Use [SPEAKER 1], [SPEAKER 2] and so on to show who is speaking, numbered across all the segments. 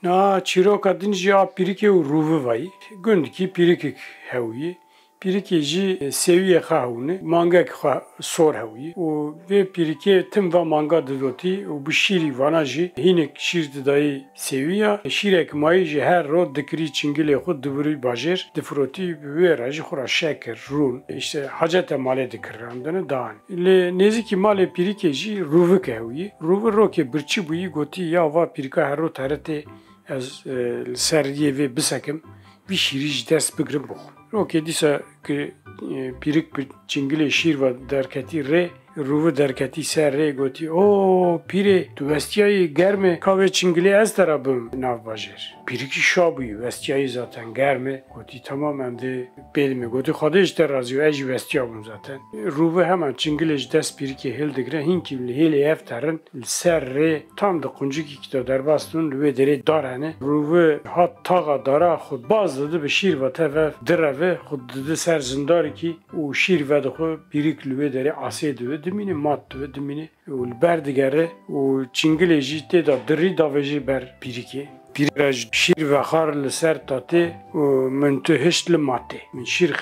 [SPEAKER 1] Na çiroka dinci a pirike u ruvu vay. Gündeki pirikik hewi. Pirike ji seviye khawne manga kha sor hewi. O ve pirike tim va manga didoti o bu şiri vana ji hinek şir dayı seviye. Şirek may ji her ro dikri çingile xud diburi bajer. Difroti ve raji xura şeker run. İşte hacete male dikirandını dağın. Le neziki male pirike ji ruvu hewi. Ruvu roke birçi buyi goti ya va pirika her ro tarete az seriye ve bisekim bir şiriş ders bigrim bu. Roke disa ki pirik bir çingile şir ve derketi re ruvu derketi ser re goti o pire tu vestiyayı germe kahve çingile ez tarafım nav bajer. Piriki şabuyu vestiyayı zaten germe goti tamam hem de belime goti xade işte razı ej vestiyabım zaten. Ruvu hemen çingile ders piriki hildigre hinki hele eftarın ser re tam da kuncuk ikide derbastun ve dere darane ruvu hat tağa dara xud bazladı bir şir ve teve direve xud ser zindari ki o şir ve de pirik lüve dere asedi dimini mat ve dimini o berdigere o çingileci te da dri da veji ber piriki piraj şir ve xar le ser tate o mentehiş le mate min şir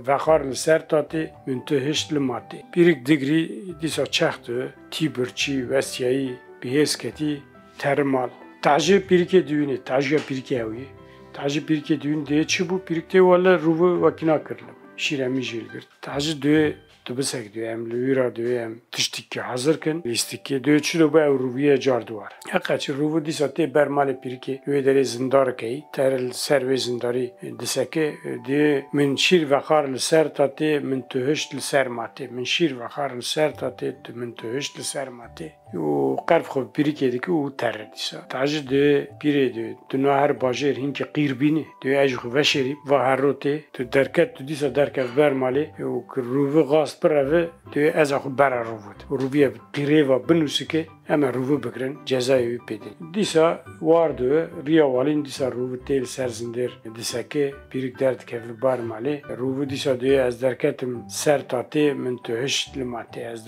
[SPEAKER 1] ve xar le ser tate mentehiş le mate pirik digri disa çaxtı tiberçi vesiyayı bihesketi termal taje pirike düğüne taje pirike evi taje pirike düğün diye çi bu pirikte valla ruvu vakina kırılım şiremi jilgir taje düğü tubsek diyor hem lüra diyor hem tiştikki hazırken listikki diyor çilo bu ruviye cardı var. Hakikaten ruvu disate bermale pirike üyedere zindar key terel serve zindari diseke diye min şir ve xar ser tate min tuhş ser mate min şir ve xar ser tate min tuhş ser mate o qarf xo pirike diki o terre disa taje de pire de duna her bajer hinki qirbini diyor ej ve şerip ve harote tu derket disa derket bermale o ruvu gast برای توی از آخو برای روود رویه قیره و بنوسی که همه روو بگرن جزایی پیدن دیسا واردو ریا والین دیسا روو تیل سرزندر دیسا که پیرک درد که بار مالی روو دیسا دوی از درکتم سر تاتی من تو هشت لماتی از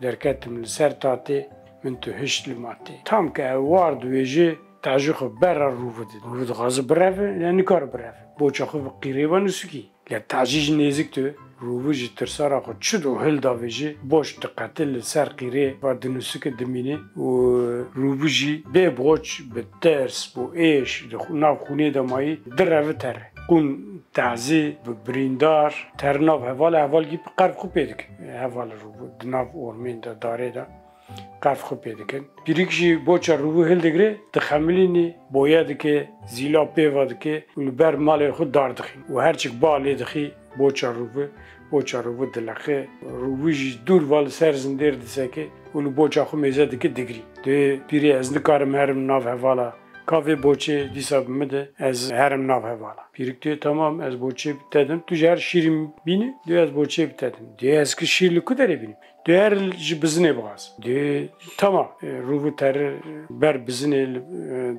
[SPEAKER 1] درکتم سر تاتی من تو هشت لماتی tam که واردو ویجی تاجخ برای روود روود غاز برای یعنی کار برای بوچه خو قیره و نسکی لی تاجیج نزیک تو رووجی ترسارا خود چود و هل داویجی باش دقتل سر قیره و دنوسک دمینه و رووجی به بوچ به درس بو ایش ناو خونه دمایی در رو تر قون تعزی به بریندار تر ناو حوال گی قرب خوب پیدک حوال روو ناو اورمین دا داره دا قرب خوب پیدکن پیریکشی بوچا روو هل دگره تخملینی باید که زیلا پیواد که بر مال خود دار دخین و هرچک بالی دخی boça ruvu dilakhe ruvuji dur val ser zindir diseke ulu boça xu meze dike digri de piri ez nikarim herim nav hevala kahve boçe disab mide ez herim nav hevala pirik diyor tamam ez boçe bitedim tu her şirim bini diyor ez boçe bitedim diyor ez ki şirli kudere bini diyor bizine boğaz diyor tamam ruvu ter ber bizine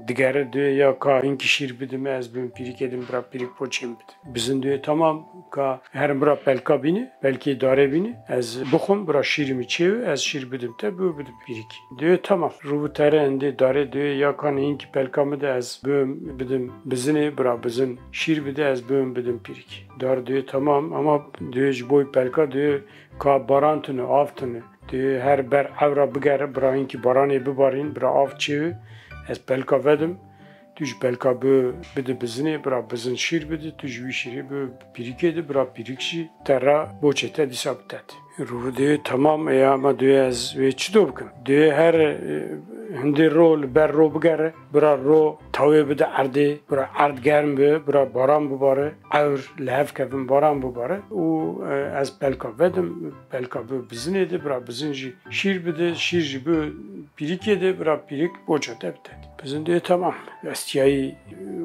[SPEAKER 1] digere diyor ya ka inki şir bidim ez bin pirik edim bra pirik boçem bidim bizim diyor tamam ka herim bra pelka bini belki dare bini ez buxum bra şirimi çev ez şir bidim te bu bidim pirik diyor tamam ruvu ter ende dare diyor ya kan inki pelka mı da ez bidim bizine bra bizim şir bide ez bidim pirik dar diyor tamam ama diyor boy pelka diyor ka barantını aftını diyor her ber avra bigere bra inki barani bibarin bra av çev ez pelka vedim tuj pelka bide bizine bra bizin şir bide tuj vi şiri pirik edi bra pirikşi terra boçete disaptet ruhu diyor tamam ama diyor ez ve çidobkim diyor her hindi rol ber ro bigere bra ro tavye bide arde bra ard germ be bra baran bubare avr lev kevin baran bubare o az pelka vedim pelka bizin edi bra bizin şir bide şir bu pirik edi bra pirik boçete bitti bizin diyor tamam vestiyayı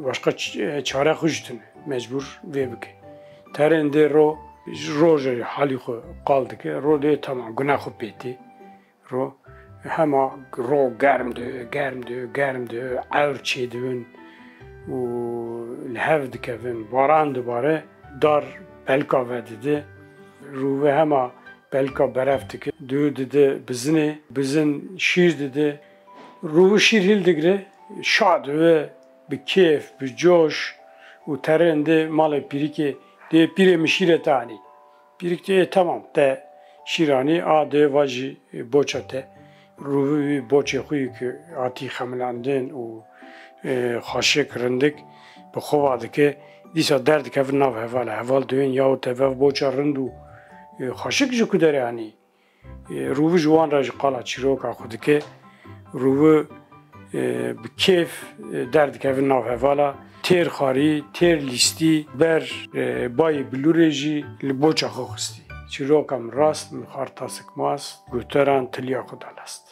[SPEAKER 1] başka çare kuştun mecbur ve bike terinde ro roje hali xo qaldı ki ro diyor tamam günah xo bitti ro hema ro germdi avr çedin o lev dikevin baran dibare dar pelka vedidi ro ve hema pelka berefti ki diyor dedi bizin şir dedi ro şir hildigre şad ve bi keyf, bi coş u terende male pirike de pire mişire tani. Pirike tamam de şirani a de vaji boçate. Ruvi boçe xuyu ki ati xemlandin u xaşe kirindik bi xovadike dîsa derdik ev nav hevala heval duyên yahut ev boça rind û xaşik ji ku dere yanî ruvi ji wan re ji qala çîroka xwe dike ruvi bi kêf derdikevin nav hevala têr xarî têr lîstî ber bayê bilûrê jî li boça xwe xwistî çîroka min rast min xar tasik mas guhtaran tiliya xwe dalest